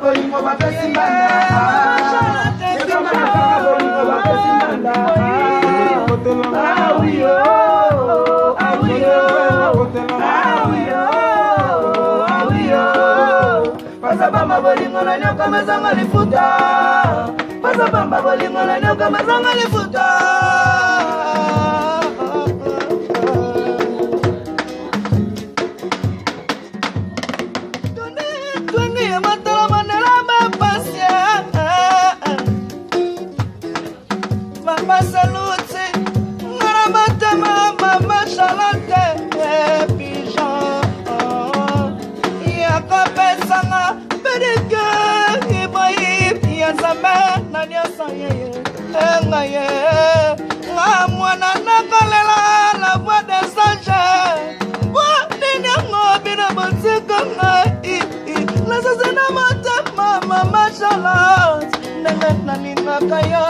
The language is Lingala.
Bolingo bapesi mbanda. Bolingo bapesi mbanda. Awio, awio, awio, awio. Pasa bamba bolingo na nyoka mazanga lifuta. Pasa bamba bolingo na nyoka mazanga lifuta. Mama salute, Maramata mama Charlotte, Pigeon. Yaka sanga, Bedeke, Ibrahim, Yazame, Nanya Saye, Ngaye, Namwana Nakalela, la voix des sages. Nina Mobina Botikanga, la Sazana Mata, Mama Charlotte, Nana Kaya.